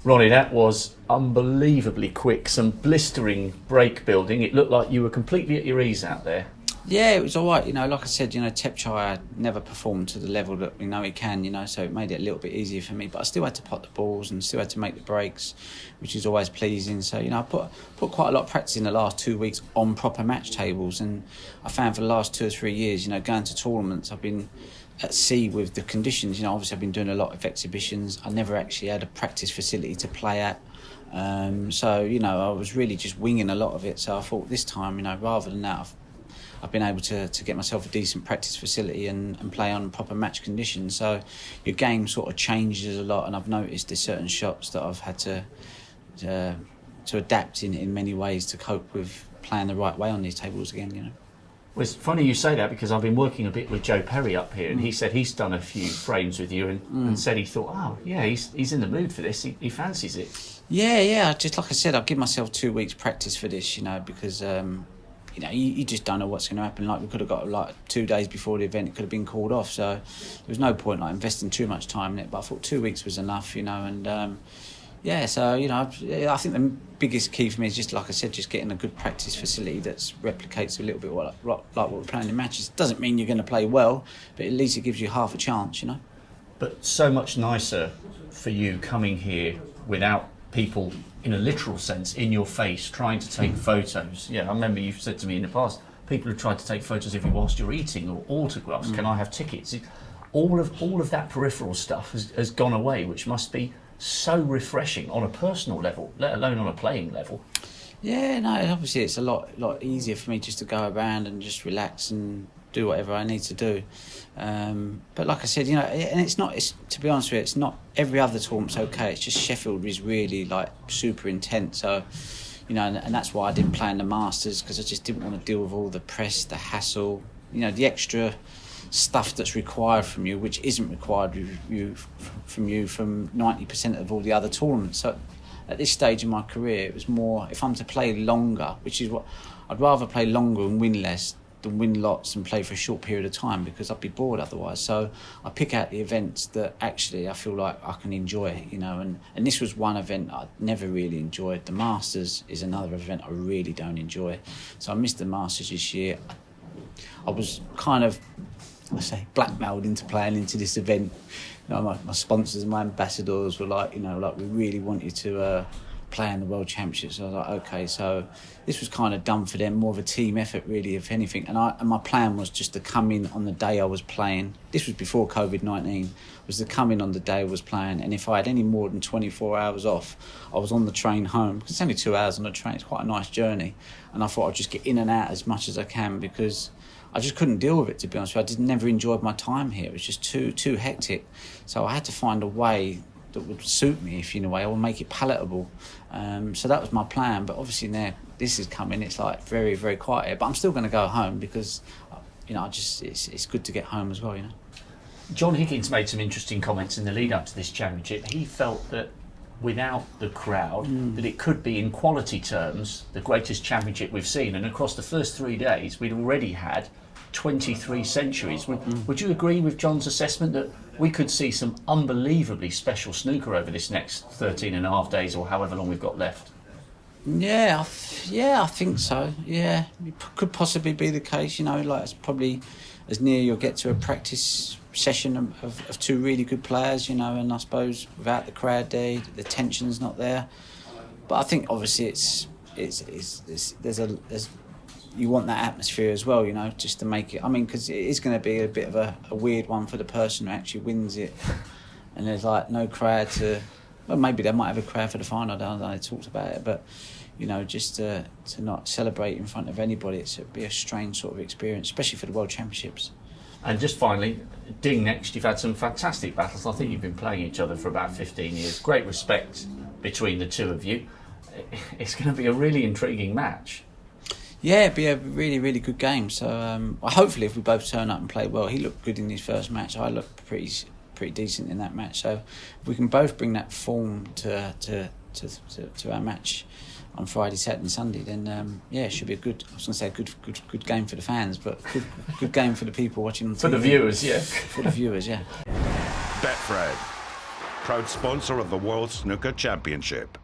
Ronnie, that was unbelievably quick. Some blistering break building. It looked like you were completely at your ease out there. Yeah, it was all right. Like I said, Tepchai never performed to the level that we know he can, so it made it a little bit easier for me. But I still had to pot the balls and still had to make the breaks, which is always pleasing. So, I put quite a lot of practice in the last 2 weeks on proper match tables. And I found for the last 2 or 3 years, going to tournaments, I've been at sea with the conditions. Obviously I've been doing a lot of exhibitions. I never actually had a practice facility to play at. So, I was really just winging a lot of it. So I thought this time, rather than that, I've been able to get myself a decent practice facility and play on proper match conditions. So your game sort of changes a lot, and I've noticed there's certain shots that I've had to adapt in many ways to cope with playing the right way on these tables again, Well, it's funny you say that because I've been working a bit with Joe Perry up here, and he said he's done a few frames with you and said he thought, oh, yeah, he's in the mood for this. He fancies it. Yeah. Just like I said, I'll give myself 2 weeks practice for this, because, you just don't know what's going to happen. Like, we could have got 2 days before the event, it could have been called off. So there was no point investing too much time in it. But I thought 2 weeks was enough, and... So, I think the biggest key for me is just, like I said, just getting a good practice facility that replicates a little bit like what we're playing in matches. Doesn't mean you're going to play well, but at least it gives you half a chance, But so much nicer for you coming here without people, in a literal sense, in your face, trying to take photos. Yeah, I remember you've said to me in the past, people have tried to take photos of you whilst you're eating, or autographs. Can I have tickets? All of that peripheral stuff has gone away, which must be so refreshing on a personal level, let alone on a playing level. Yeah, no, obviously it's a lot easier for me just to go around and just relax and do whatever I need to do. But like I said, and to be honest with you, it's not every other tournament's okay. It's just Sheffield is really super intense. So, and that's why I didn't play in the Masters, because I just didn't want to deal with all the press, the hassle, the extra stuff that's required from you, which isn't required from 90% of all the other tournaments. So at this stage in my career, it was more, if I'm to play longer, which is what I'd rather play longer and win less than win lots and play for a short period of time, because I'd be bored otherwise. So I pick out the events that actually I feel like I can enjoy, and this was one event I'd never really enjoyed. The Masters is another event I really don't enjoy. So I missed the Masters this year. I was kind of, blackmailed into playing into this event. My sponsors and my ambassadors were we really want you to play in the World Championships. So I was like, okay, so this was kind of done for them, more of a team effort really, if anything. And my plan was just to come in on the day I was playing. This was before COVID-19. Was to come in on the day I was playing, and if I had any more than 24 hours off, I was on the train home, because it's only 2 hours on the train. It's quite a nice journey, and I thought I'd just get in and out as much as I can, because I just couldn't deal with it, to be honest with you. I never enjoyed my time here. It was just too hectic. So I had to find a way that would suit me, if you know, or make it palatable. So that was my plan. But obviously now this is coming. It's very, very quiet here. But I'm still going to go home, because, it's good to get home as well, John Higgins made some interesting comments in the lead up to this championship. He felt that without the crowd, that it could be, in quality terms, the greatest championship we've seen. And across the first 3 days, we'd already had 23 centuries. Would you agree with John's assessment that we could see some unbelievably special snooker over this next 13 and a half days, or however long we've got left? Yeah, I think so. Yeah, it could possibly be the case. It's probably as near you'll get to a practice session of two really good players. And I suppose without the crowd there, the tension's not there. But I think obviously there's you want that atmosphere as well, just to make it. I mean, because it is going to be a bit of a weird one for the person who actually wins it, and there's no crowd to. Well, maybe they might have a crowd for the final. I don't know. They talked about it, but just to not celebrate in front of anybody, it'd be a strange sort of experience, especially for the World Championships. And just finally, Ding next. You've had some fantastic battles. I think you've been playing each other for about 15 years. Great respect between the two of you. It's going to be a really intriguing match. Yeah, it'd be a really, really good game. So hopefully, if we both turn up and play well, he looked good in his first match. I looked pretty decent in that match. So if we can both bring that form to our match on Friday, Saturday, and Sunday, then it should be a good. I was going to say good game for the fans, but good game for the people watching on TV. For the viewers, yeah. For the viewers, yeah. Betfred, proud sponsor of the World Snooker Championship.